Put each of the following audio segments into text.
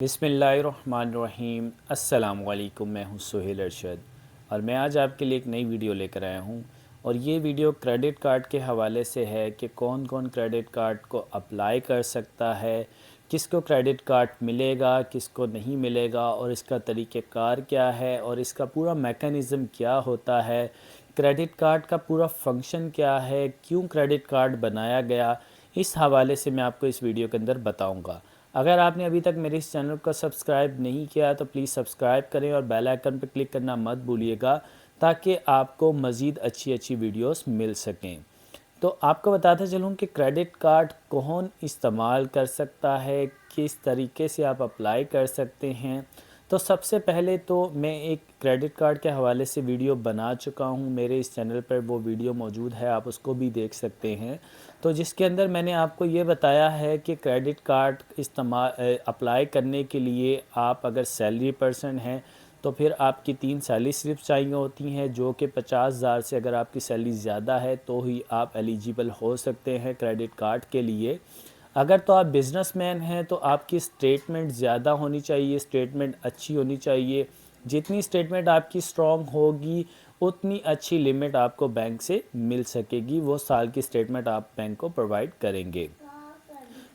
बिस्मिल्लाहिर्रहमानिर्रहीम। अस्सलाम वालेकुम। मैं हूं सुहेल अरशद और मैं आज आपके लिए एक नई वीडियो लेकर आया हूं। और ये वीडियो क्रेडिट कार्ड के हवाले से है कि कौन कौन क्रेडिट कार्ड को अप्लाई कर सकता है, किसको क्रेडिट कार्ड मिलेगा, किसको नहीं मिलेगा, और इसका तरीक़ेकार क्या है और इसका पूरा मेकनिज़म क्या होता है, क्रेडिट कार्ड का पूरा फंक्शन क्या है, क्यों क्रेडिट कार्ड बनाया गया। इस हवाले से मैं आपको इस वीडियो के अंदर बताऊंगा। अगर आपने अभी तक मेरे इस चैनल को सब्सक्राइब नहीं किया तो प्लीज़ सब्सक्राइब करें और बेल आइकन पर क्लिक करना मत भूलिएगा ताकि आपको मज़ीद अच्छी अच्छी वीडियोस मिल सकें। तो आपको बताता चलूँ कि क्रेडिट कार्ड कौन इस्तेमाल कर सकता है, किस तरीके से आप अप्लाई कर सकते हैं। तो सबसे पहले तो मैं एक क्रेडिट कार्ड के हवाले से वीडियो बना चुका हूं, मेरे इस चैनल पर वो वीडियो मौजूद है, आप उसको भी देख सकते हैं। तो जिसके अंदर मैंने आपको ये बताया है कि क्रेडिट कार्ड अप्लाई करने के लिए आप अगर सैलरी पर्सन हैं तो फिर आपकी 3 सैलरी स्लिप चाहिए होती हैं, जो कि 50,000 से अगर आपकी सैलरी ज़्यादा है तो ही आप एलिजिबल हो सकते हैं क्रेडिट कार्ड के लिए। अगर तो आप बिज़नेसमैन हैं तो आपकी स्टेटमेंट ज़्यादा होनी चाहिए, स्टेटमेंट अच्छी होनी चाहिए। जितनी स्टेटमेंट आपकी स्ट्रॉन्ग होगी उतनी अच्छी लिमिट आपको बैंक से मिल सकेगी, वो साल की स्टेटमेंट आप बैंक को प्रोवाइड करेंगे।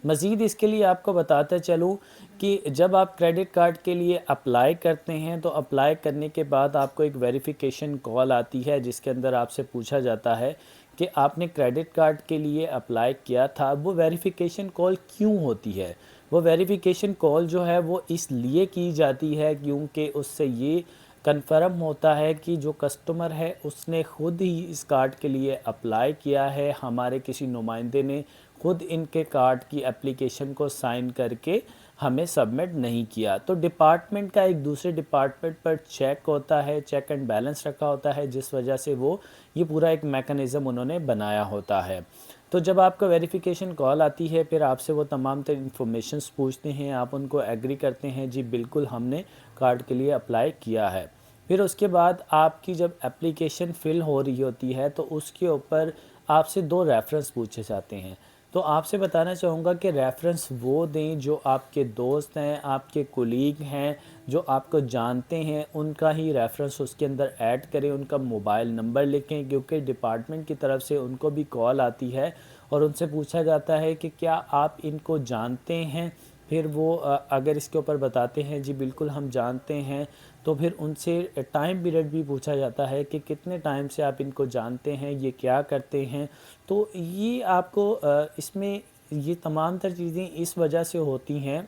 मज़ीद इसके लिए आपको बताता चलूँ कि जब आप क्रेडिट कार्ड के लिए अप्लाई करते हैं तो अप्लाई करने के बाद आपको एक वेरिफिकेशन कॉल आती है, जिसके अंदर आपसे पूछा जाता है कि आपने क्रेडिट कार्ड के लिए अप्लाई किया था। वो वेरिफिकेशन कॉल क्यों होती है? वो वेरिफिकेशन कॉल जो है वो इसलिए की जाती है क्योंकि उससे ये कन्फर्म होता है कि जो कस्टमर है उसने ख़ुद ही इस कार्ड के लिए अप्लाई किया है, हमारे किसी नुमाइंदे ने ख़ुद इनके कार्ड की एप्लीकेशन को साइन करके हमें सबमिट नहीं किया। तो डिपार्टमेंट का एक दूसरे डिपार्टमेंट पर चेक होता है, चेक एंड बैलेंस रखा होता है, जिस वजह से वो ये पूरा एक मेकनिज़म उन्होंने बनाया होता है। तो जब आपको वेरिफिकेशन कॉल आती है फिर आपसे वो तमाम तर इन्फॉर्मेशंस पूछते हैं, आप उनको एग्री करते हैं जी बिल्कुल हमने कार्ड के लिए अप्लाई किया है। फिर उसके बाद आपकी जब एप्लीकेशन फ़िल हो रही होती है तो उसके ऊपर आपसे 2 रेफरेंस पूछे जाते हैं। तो आपसे बताना चाहूँगा कि रेफरेंस वो दें जो आपके दोस्त हैं, आपके कोलीग हैं, जो आपको जानते हैं, उनका ही रेफरेंस उसके अंदर ऐड करें, उनका मोबाइल नंबर लिखें, क्योंकि डिपार्टमेंट की तरफ से उनको भी कॉल आती है और उनसे पूछा जाता है कि क्या आप इनको जानते हैं। फिर वो अगर इसके ऊपर बताते हैं जी बिल्कुल हम जानते हैं, तो फिर उनसे टाइम पीरियड भी पूछा जाता है कि कितने टाइम से आप इनको जानते हैं, ये क्या करते हैं। तो ये आपको इसमें ये तमाम तर चीज़ें इस वजह से होती हैं।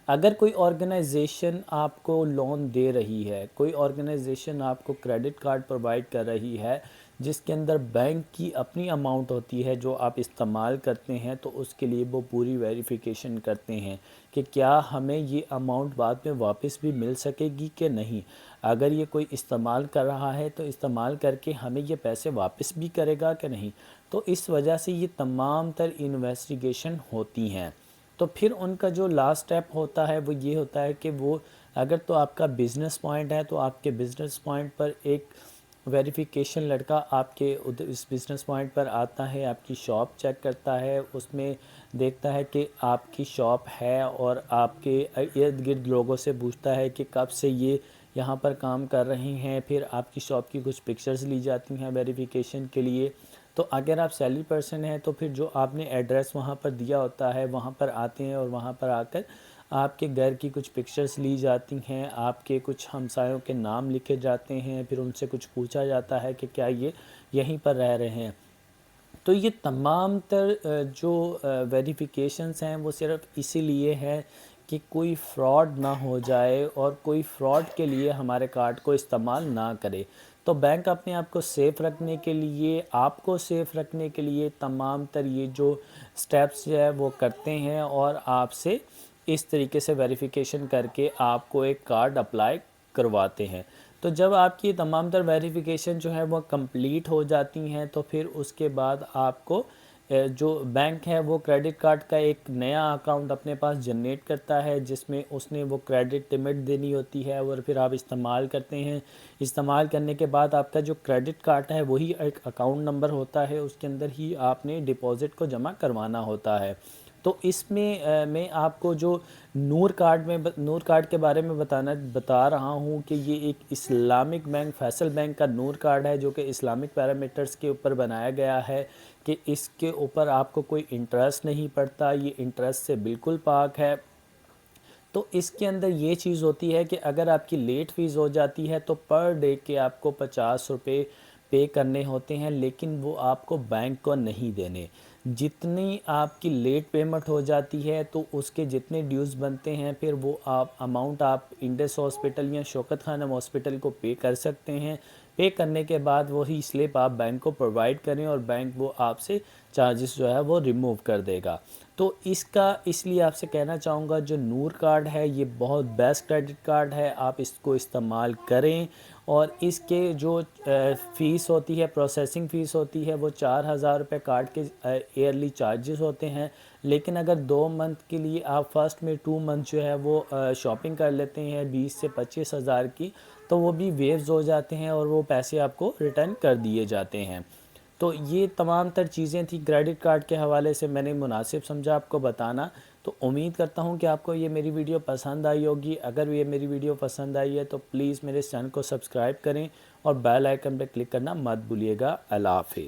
अगर कोई ऑर्गेनाइजेशन आपको लोन दे रही है, कोई ऑर्गेनाइजेशन आपको क्रेडिट कार्ड प्रोवाइड कर रही है जिसके अंदर बैंक की अपनी अमाउंट होती है जो आप इस्तेमाल करते हैं, तो उसके लिए वो पूरी वेरिफिकेशन करते हैं कि क्या हमें ये अमाउंट बाद में वापस भी मिल सकेगी कि नहीं। अगर ये कोई इस्तेमाल कर रहा है तो इस्तेमाल करके हमें ये पैसे वापस भी करेगा कि नहीं। तो इस वजह से ये तमाम तर इन्वेस्टिगेशन होती हैं। तो फिर उनका जो लास्ट स्टेप होता है वो ये होता है कि वो अगर तो आपका बिज़नेस पॉइंट है तो आपके बिज़नेस पॉइंट पर एक वेरिफिकेशन लड़का आपके उधर इस बिज़नेस पॉइंट पर आता है, आपकी शॉप चेक करता है, उसमें देखता है कि आपकी शॉप है और आपके इर्द गिर्द लोगों से पूछता है कि कब से ये यहाँ पर काम कर रहे हैं। फिर आपकी शॉप की कुछ पिक्चर्स ली जाती हैं वेरिफिकेशन के लिए। तो अगर आप सैलरी पर्सन हैं तो फिर जो आपने एड्रेस वहाँ पर दिया होता है वहाँ पर आते हैं और वहाँ पर आकर आपके घर की कुछ पिक्चर्स ली जाती हैं, आपके कुछ हमसायों के नाम लिखे जाते हैं, फिर उनसे कुछ पूछा जाता है कि क्या ये यहीं पर रह रहे हैं। तो ये तमाम तर जो वेरिफिकेशंस हैं वो सिर्फ इसीलिए है कि कोई फ्रॉड ना हो जाए और कोई फ्रॉड के लिए हमारे कार्ड को इस्तेमाल ना करे। तो बैंक अपने आप को सेफ़ रखने के लिए, आपको सेफ़ रखने के लिए तमाम तर ये जो स्टेप्स है वो करते हैं और आपसे इस तरीके से वेरिफिकेशन करके आपको एक कार्ड अप्लाई करवाते हैं। तो जब आपकी तमाम तर वेरिफिकेशन जो है वो कंप्लीट हो जाती हैं तो फिर उसके बाद आपको जो बैंक है वो क्रेडिट कार्ड का एक नया अकाउंट अपने पास जनरेट करता है, जिसमें उसने वो क्रेडिट लिमिट देनी होती है और फिर आप इस्तेमाल करते हैं। इस्तेमाल करने के बाद आपका जो क्रेडिट कार्ड है वही एक अकाउंट नंबर होता है, उसके अंदर ही आपने डिपॉज़िट को जमा करवाना होता है। تو اس میں میں آپ کو جو نور کارڈ کے بارے میں بتا رہا ہوں کہ یہ ایک اسلامک بینک فیصل بینک کا نور کارڈ ہے جو کہ اسلامک پیرامیٹرز کے اوپر بنایا گیا ہے کہ اس کے اوپر آپ کو کوئی انٹرسٹ نہیں پڑتا، یہ انٹرسٹ سے بالکل پاک ہے۔ تو اس کے اندر یہ چیز ہوتی ہے کہ اگر آپ کی لیٹ فیس ہو جاتی ہے تو پر ڈے کے آپ کو 50 روپے پے کرنے ہوتے ہیں، لیکن وہ آپ کو بینک کو نہیں دینے۔ جتنی آپ کی لیٹ پیمنٹ ہو جاتی ہے تو اس کے جتنے ڈیوز بنتے ہیں پھر وہ اماؤنٹ آپ انڈس ہاسپٹل یا شوکت خانم ہاسپٹل کو پے کر سکتے ہیں۔ پے کرنے کے بعد وہی سلپ آپ بینک کو پرووائڈ کریں اور بینک وہ آپ سے چارجز جو ہے وہ ریموو کر دے گا۔ تو اس لیے آپ سے کہنا چاہوں گا جو نور کارڈ ہے یہ بہت بیسٹ کریڈٹ کارڈ ہے، آپ اس کو استعمال کریں۔ اور اس کے جو فیس ہوتی ہے، پروسیسنگ فیس ہوتی ہے، وہ 4000 روپے کارڈ کے ایئرلی چارجز ہوتے ہیں، لیکن اگر 2 منتھ کے لیے آپ فرسٹ میں 2 منتھ جو ہے وہ شاپنگ کر لیتے ہیں 20 سے 25 ہزار کی، تو وہ بھی ویوز ہو جاتے ہیں اور وہ پیسے آپ کو ریٹرن کر دیے جاتے ہیں۔ تو یہ تمام تر چیزیں تھیں کریڈٹ کارڈ کے حوالے سے، میں نے مناسب سمجھا آپ کو بتانا۔ تو امید کرتا ہوں کہ آپ کو یہ میری ویڈیو پسند آئی ہوگی۔ اگر یہ میری ویڈیو پسند آئی ہے تو پلیز میرے چینل کو سبسکرائب کریں اور بیل آئیکن پہ کلک کرنا مت بھولیے گا۔ اللہ حافظ۔